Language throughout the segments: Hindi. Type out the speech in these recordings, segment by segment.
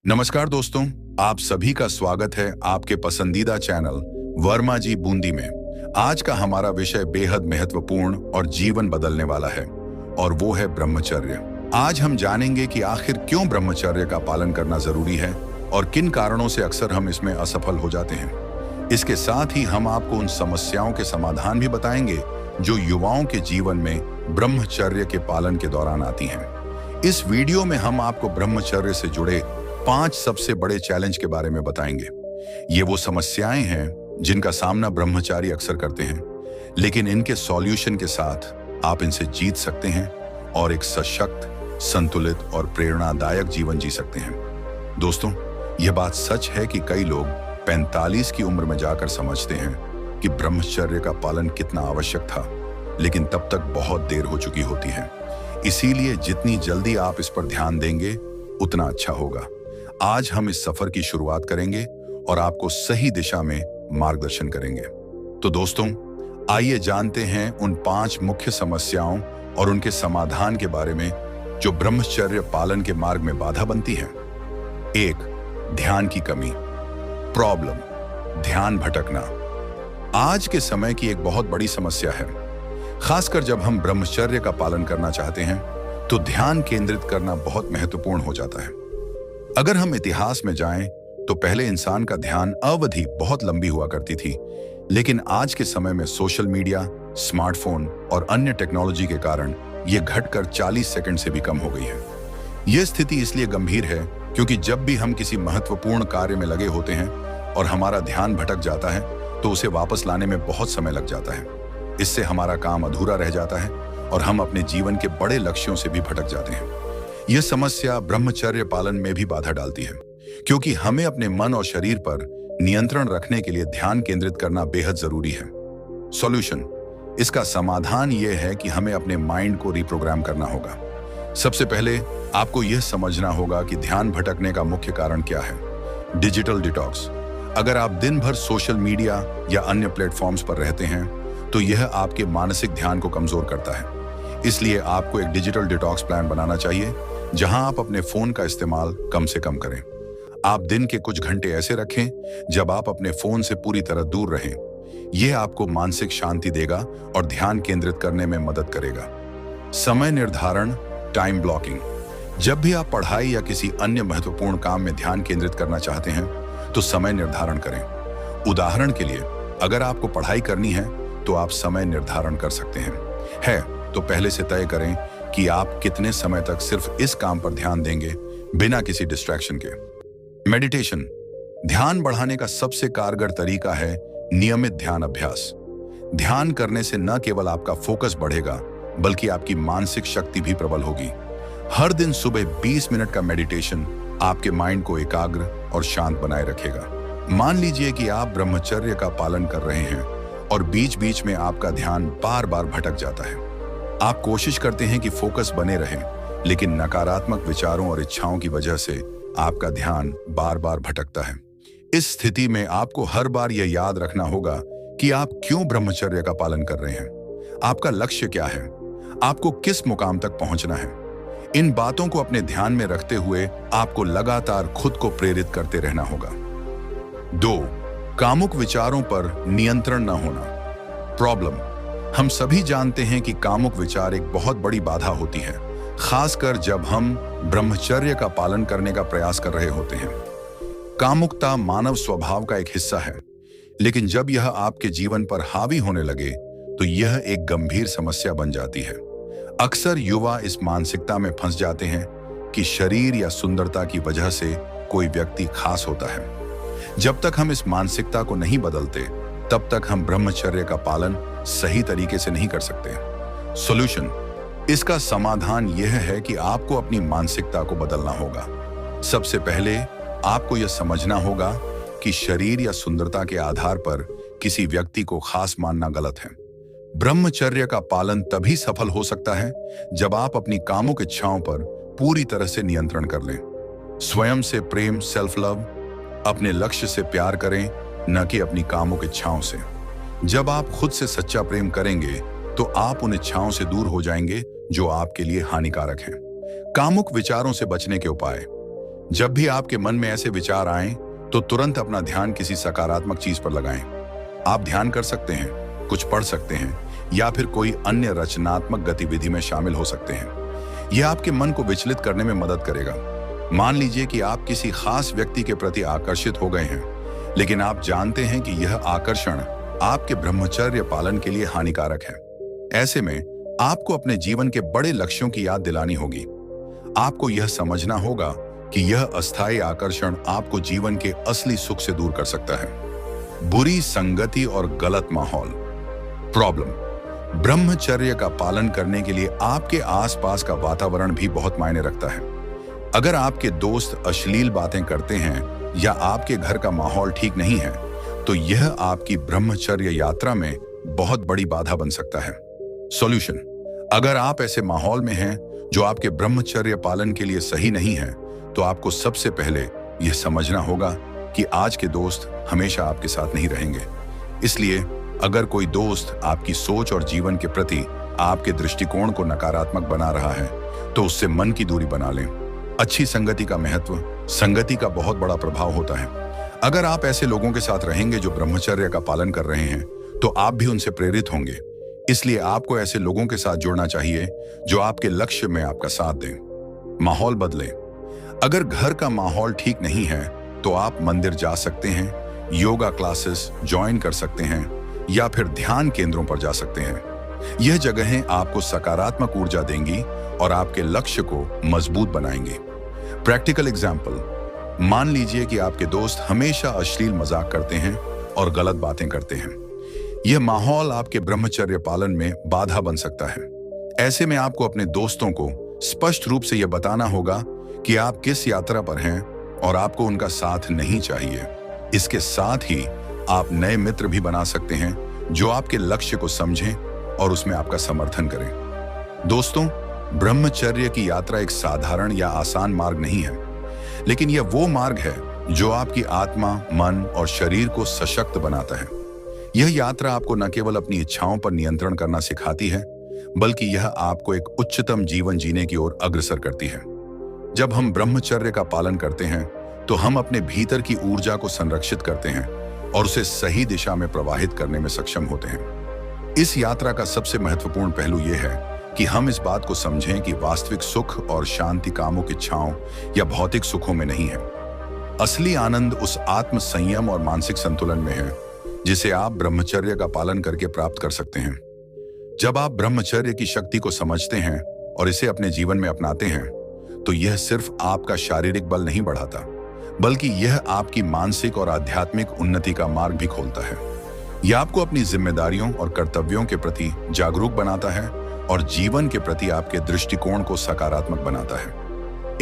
नमस्कार दोस्तों, आप सभी का स्वागत है आपके पसंदीदा चैनल वर्मा जी बूंदी में। आज का हमारा विषय बेहद महत्वपूर्ण और जीवन बदलने वाला है और वो है ब्रह्मचर्य। आज हम जानेंगे कि आखिर क्यों ब्रह्मचर्य का पालन करना जरूरी है और किन कारणों से अक्सर हम इसमें असफल हो जाते हैं। इसके साथ ही हम आपको उन समस्याओं के समाधान भी बताएंगे जो युवाओं के जीवन में ब्रह्मचर्य के पालन के दौरान आती हैं। इस वीडियो में हम आपको ब्रह्मचर्य से जुड़े 5 सबसे बड़े चैलेंज के बारे में बताएंगे। ये वो समस्याएं हैं जिनका सामना ब्रह्मचारी अक्सर करते हैं, लेकिन इनके सॉल्यूशन के साथ आप इनसे जीत सकते हैं और एक सशक्त, संतुलित और प्रेरणादायक जीवन जी सकते हैं। दोस्तों, यह बात सच है कि कई लोग 45 की उम्र में जाकर समझते हैं कि ब्रह्मचर्य का पालन कितना आवश्यक था, लेकिन तब तक बहुत देर हो चुकी होती है। इसीलिए जितनी जल्दी आप इस पर ध्यान देंगे उतना अच्छा होगा। आज हम इस सफर की शुरुआत करेंगे और आपको सही दिशा में मार्गदर्शन करेंगे। तो दोस्तों, आइए जानते हैं उन 5 मुख्य समस्याओं और उनके समाधान के बारे में जो ब्रह्मचर्य पालन के मार्ग में बाधा बनती है। 1. ध्यान की कमी। प्रॉब्लम, ध्यान भटकना आज के समय की एक बहुत बड़ी समस्या है। खासकर जब हम ब्रह्मचर्य का पालन करना चाहते हैं तो ध्यान केंद्रित करना बहुत महत्वपूर्ण हो जाता है। अगर हम इतिहास में जाएं तो पहले इंसान का ध्यान अवधि बहुत लंबी हुआ करती थी, लेकिन आज के समय में सोशल मीडिया, स्मार्टफोन और अन्य टेक्नोलॉजी के कारण यह घटकर 40 सेकंड से भी कम हो गई है। यह स्थिति इसलिए गंभीर है क्योंकि जब भी हम किसी महत्वपूर्ण कार्य में लगे होते हैं और हमारा ध्यान भटक जाता है तो उसे वापस लाने में बहुत समय लग जाता है। इससे हमारा काम अधूरा रह जाता है और हम अपने जीवन के बड़े लक्ष्यों से भी भटक जाते हैं। यह समस्या ब्रह्मचर्य पालन में भी बाधा डालती है, क्योंकि हमें अपने मन और शरीर पर नियंत्रण रखने के लिए ध्यान केंद्रित करना बेहद जरूरी है। सॉल्यूशन, इसका समाधान यह है कि हमें अपने माइंड को रिप्रोग्राम करना होगा। सबसे पहले आपको यह समझना होगा कि ध्यान भटकने का मुख्य कारण क्या है। Digital detox. अगर आप दिन भर सोशल मीडिया या अन्य प्लेटफॉर्म्स पर रहते हैं तो यह आपके मानसिक ध्यान को कमजोर करता है। इसलिए आपको एक डिजिटल डिटॉक्स प्लान बनाना चाहिए जहां आप अपने फोन का इस्तेमाल कम से कम करें। आप दिन के कुछ घंटे ऐसे रखें जब आप अपने फोन से पूरी तरह दूर रहें। यह आपको मानसिक शांति देगा और ध्यान केंद्रित करने में मदद करेगा। समय निर्धारण, टाइम ब्लॉकिंग। जब भी आप पढ़ाई या किसी अन्य महत्वपूर्ण काम में ध्यान केंद्रित करना चाहते हैं तो समय निर्धारण करें। उदाहरण के लिए, अगर आपको पढ़ाई करनी है तो आप समय निर्धारण कर सकते हैं। तो पहले से तय करें कि आप कितने समय तक सिर्फ इस काम पर ध्यान देंगे बिना किसी डिस्ट्रैक्शन के। मेडिटेशन। ध्यान बढ़ाने का सबसे कारगर तरीका है नियमित ध्यान अभ्यास। ध्यान करने से न केवल आपका फोकस बढ़ेगा बल्कि आपकी मानसिक शक्ति भी प्रबल होगी। हर दिन सुबह 20 मिनट का मेडिटेशन आपके माइंड को एकाग्र और शांत बनाए रखेगा। मान लीजिए कि आप ब्रह्मचर्य का पालन कर रहे हैं और बीच बीच में आपका ध्यान बार बार भटक जाता है। आप कोशिश करते हैं कि फोकस बने रहे, लेकिन नकारात्मक विचारों और इच्छाओं की वजह से आपका ध्यान बार बार भटकता है। इस स्थिति में आपको हर बार यह याद रखना होगा कि आप क्यों ब्रह्मचर्य का पालन कर रहे हैं। आपका लक्ष्य क्या है? आपको किस मुकाम तक पहुंचना है? इन बातों को अपने ध्यान में रखते हुए आपको लगातार खुद को प्रेरित करते रहना होगा। 2. कामुक विचारों पर नियंत्रण न होना। प्रॉब्लम। हम सभी जानते हैं कि कामुक विचार एक बहुत बड़ी बाधा होती है, खासकर जब हम ब्रह्मचर्य का पालन करने का प्रयास कर रहे होते हैं। कामुकता मानव स्वभाव का एक हिस्सा है, लेकिन जब यह आपके जीवन पर हावी होने लगे तो यह एक गंभीर समस्या बन जाती है। अक्सर युवा इस मानसिकता में फंस जाते हैं कि शरीर या सुंदरता की वजह से कोई व्यक्ति खास होता है। जब तक हम इस मानसिकता को नहीं बदलते तब तक हम ब्रह्मचर्य का पालन सही तरीके से नहीं कर सकते। सॉल्यूशन, इसका समाधान यह है कि आपको अपनी मानसिकता को बदलना होगा। सबसे पहले आपको यह समझना होगा कि शरीर या सुंदरता के आधार पर किसी व्यक्ति को खास मानना गलत है। ब्रह्मचर्य का पालन तभी सफल हो सकता है जब आप अपनी कामुक इच्छाओं पर पूरी तरह से नियंत्रण कर लें। स्वयं से प्रेम, सेल्फ लव। अपने लक्ष्य से प्यार करें, न कि अपनी कामुक इच्छाओं से। जब आप खुद से सच्चा प्रेम करेंगे तो आप उन इच्छाओं से दूर हो जाएंगे जो आपके लिए हानिकारक हैं। कामुक विचारों से बचने के उपाय। जब भी आपके मन में ऐसे विचार आएं, तो तुरंत अपना ध्यान किसी सकारात्मक चीज पर लगाएं। आप ध्यान कर सकते हैं, कुछ पढ़ सकते हैं, या फिर कोई अन्य रचनात्मक गतिविधि में शामिल हो सकते हैं। यह आपके मन को विचलित करने में मदद करेगा। मान लीजिए कि आप किसी खास व्यक्ति के प्रति आकर्षित हो गए हैं, लेकिन आप जानते हैं कि यह आकर्षण आपके ब्रह्मचर्य पालन के लिए हानिकारक है। ऐसे में आपको अपने जीवन के बड़े लक्ष्यों की याद दिलानी होगी। आपको यह समझना होगा कि यह अस्थायी आकर्षण आपको जीवन के असली सुख से दूर कर सकता है। बुरी संगति और गलत माहौल। प्रॉब्लम: ब्रह्मचर्य का पालन करने के लिए आपके आसपास का वातावरण भी बहुत मायने रखता है। अगर आपके दोस्त अश्लील बातें करते हैं या आपके घर का माहौल ठीक नहीं है, तो यह आपकी ब्रह्मचर्य यात्रा में बहुत बड़ी बाधा बन सकता है। सॉल्यूशन: अगर आप ऐसे माहौल में हैं जो आपके ब्रह्मचर्य पालन के लिए सही नहीं है, तो आपको सबसे पहले यह समझना होगा कि आज के दोस्त हमेशा आपके साथ नहीं रहेंगे। इसलिए अगर कोई दोस्त आपकी सोच और जीवन के प्रति आपके दृष्टिकोण को नकारात्मक बना रहा है, तो उससे मन की दूरी बना लें। अच्छी संगति का महत्व: संगति का बहुत बड़ा प्रभाव होता है। अगर आप ऐसे लोगों के साथ रहेंगे जो ब्रह्मचर्य का पालन कर रहे हैं, तो आप भी उनसे प्रेरित होंगे। इसलिए आपको ऐसे लोगों के साथ जुड़ना चाहिए जो आपके लक्ष्य में आपका साथ दें। माहौल बदले: अगर घर का माहौल ठीक नहीं है, तो आप मंदिर जा सकते हैं, योगा क्लासेस ज्वाइन कर सकते हैं, या फिर ध्यान केंद्रों पर जा सकते हैं। यह जगहें आपको सकारात्मक ऊर्जा देंगी और आपके लक्ष्य को मजबूत बनाएंगे। प्रैक्टिकल एग्जाम्पल: मान लीजिए कि आपके दोस्त हमेशा अश्लील मजाक करते हैं और गलत बातें करते हैं। यह माहौल आपके ब्रह्मचर्य पालन में बाधा बन सकता है। ऐसे में आपको अपने दोस्तों को स्पष्ट रूप से यह बताना होगा कि आप किस यात्रा पर हैं और आपको उनका साथ नहीं चाहिए। इसके साथ ही आप नए मित्र भी बना सकते हैं जो आपके लक्ष्य को समझें और उसमें आपका समर्थन करें। दोस्तों, ब्रह्मचर्य की यात्रा एक साधारण या आसान मार्ग नहीं है, लेकिन यह वो मार्ग है जो आपकी आत्मा, मन और शरीर को सशक्त बनाता है। यह यात्रा आपको न केवल अपनी इच्छाओं पर नियंत्रण करना सिखाती है, बल्कि यह आपको एक उच्चतम जीवन जीने की ओर अग्रसर करती है। जब हम ब्रह्मचर्य का पालन करते हैं, तो हम अपने भीतर की ऊर्जा को संरक्षित करते हैं और उसे सही दिशा में प्रवाहित करने में सक्षम होते हैं। इस यात्रा का सबसे महत्वपूर्ण पहलू यह है कि हम इस बात को समझें कि वास्तविक सुख और शांति कामुक इच्छाओं या भौतिक सुखों में नहीं है। असली आनंद उस आत्म संयम और मानसिक संतुलन में है जिसे आप ब्रह्मचर्य का पालन करके प्राप्त कर सकते हैं। जब आप ब्रह्मचर्य की शक्ति को समझते हैं और इसे अपने जीवन में अपनाते हैं, तो यह सिर्फ आपका शारीरिक बल नहीं बढ़ाता, बल्कि यह आपकी मानसिक और आध्यात्मिक उन्नति का मार्ग भी खोलता है। यह आपको अपनी जिम्मेदारियों और कर्तव्यों के प्रति जागरूक बनाता है और जीवन के प्रति आपके दृष्टिकोण को सकारात्मक बनाता है।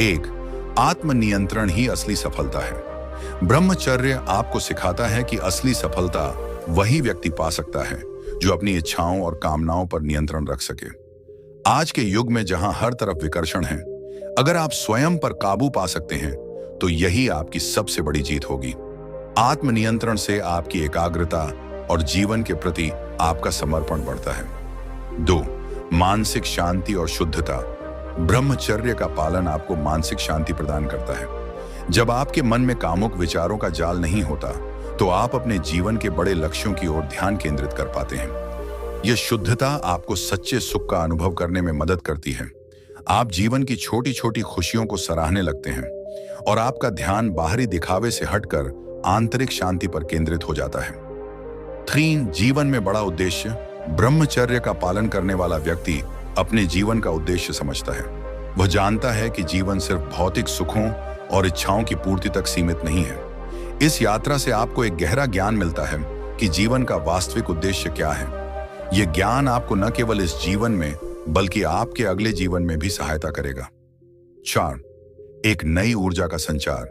एक, आत्मनियंत्रण ही असली सफलता है। ब्रह्मचर्य आपको सिखाता है कि असली सफलता वही व्यक्ति पा सकता है जो अपनी इच्छाओं और कामनाओं पर नियंत्रण रख सके। आज के युग में जहां हर तरफ विकर्षण है, अगर आप स्वयं पर काबू पा सकते हैं, तो यही आपकी सबसे बड़ी जीत होगी। आत्मनियंत्रण से आपकी एकाग्रता और जीवन के प्रति आपका समर्पण बढ़ता है। 2, मानसिक शांति और शुद्धता। ब्रह्मचर्य का पालन आपको मानसिक शांति प्रदान करता है। जब आपके मन में कामुक विचारों का जाल नहीं होता, तो आप अपने जीवन के बड़े लक्ष्यों की ओर ध्यान केंद्रित कर पाते हैं। यह शुद्धता आपको सच्चे सुख का अनुभव करने में मदद करती है। आप जीवन की छोटी छोटी खुशियों को सराहने लगते हैं और आपका ध्यान बाहरी दिखावे से हटकर आंतरिक शांति पर केंद्रित हो जाता है। 3, जीवन में बड़ा उद्देश्य। ब्रह्मचर्य का पालन करने वाला व्यक्ति अपने जीवन का उद्देश्य समझता है। वह जानता है कि जीवन सिर्फ भौतिक सुखों और इच्छाओं की पूर्ति तक सीमित नहीं है। इस यात्रा से आपको एक गहरा ज्ञान मिलता है कि जीवन का वास्तविक उद्देश्य क्या है। यह ज्ञान आपको न केवल इस जीवन में, बल्कि आपके अगले जीवन में भी सहायता करेगा। 4, एक नई ऊर्जा का संचार।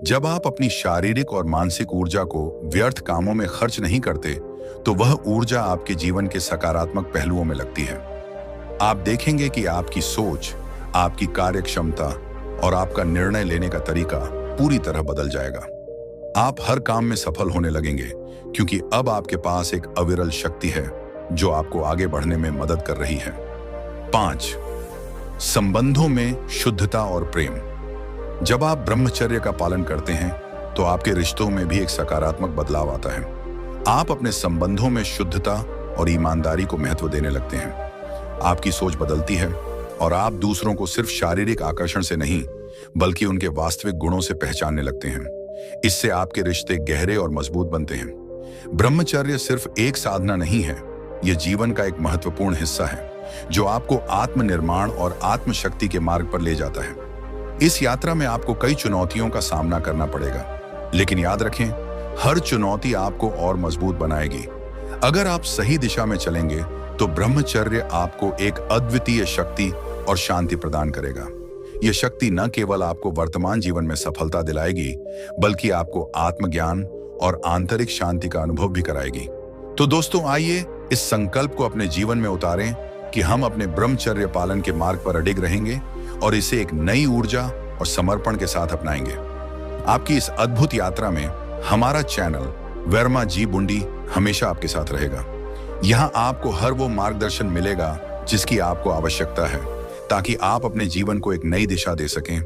जब आप अपनी शारीरिक और मानसिक ऊर्जा को व्यर्थ कामों में खर्च नहीं करते, तो वह ऊर्जा आपके जीवन के सकारात्मक पहलुओं में लगती है। आप देखेंगे कि आपकी सोच, आपकी कार्यक्षमता और आपका निर्णय लेने का तरीका पूरी तरह बदल जाएगा। आप हर काम में सफल होने लगेंगे, क्योंकि अब आपके पास एक अविरल शक्ति है जो आपको आगे बढ़ने में मदद कर रही है। 5, संबंधों में शुद्धता और प्रेम। जब आप ब्रह्मचर्य का पालन करते हैं तो आपके रिश्तों में भी एक सकारात्मक बदलाव आता है। आप अपने संबंधों में शुद्धता और ईमानदारी को महत्व देने लगते हैं। आपकी सोच बदलती है और आप दूसरों को सिर्फ शारीरिक आकर्षण से नहीं बल्कि उनके वास्तविक गुणों से पहचानने लगते हैं। इससे आपके रिश्ते गहरे और मजबूत बनते हैं। ब्रह्मचर्य सिर्फ एक साधना नहीं है, यह जीवन का एक महत्वपूर्ण हिस्सा है जो आपको आत्मनिर्माण और आत्मशक्ति के मार्ग पर ले जाता है। इस यात्रा में आपको कई चुनौतियों का सामना करना पड़ेगा, लेकिन याद रखें, हर चुनौती आपको और मजबूत बनाएगी। अगर आप सही दिशा में चलेंगे तो ब्रह्मचर्य आपको एक अद्वितीय शक्ति और शांति प्रदान करेगा। यह शक्ति न केवल आपको वर्तमान जीवन में सफलता दिलाएगी बल्कि आपको आत्मज्ञान और आंतरिक शांति का अनुभव भी कराएगी। तो दोस्तों, आइए इस संकल्प को अपने जीवन में उतारें कि हम अपने ब्रह्मचर्य पालन के मार्ग पर अडिग रहेंगे और इसे एक नई ऊर्जा और समर्पण के साथ अपनाएंगे। आपकी इस अद्भुत यात्रा में हमारा चैनल वर्मा जी बूंदी हमेशा आपके साथ रहेगा। यहाँ आपको हर वो मार्गदर्शन मिलेगा जिसकी आपको आवश्यकता है, ताकि आप अपने जीवन को एक नई दिशा दे सकें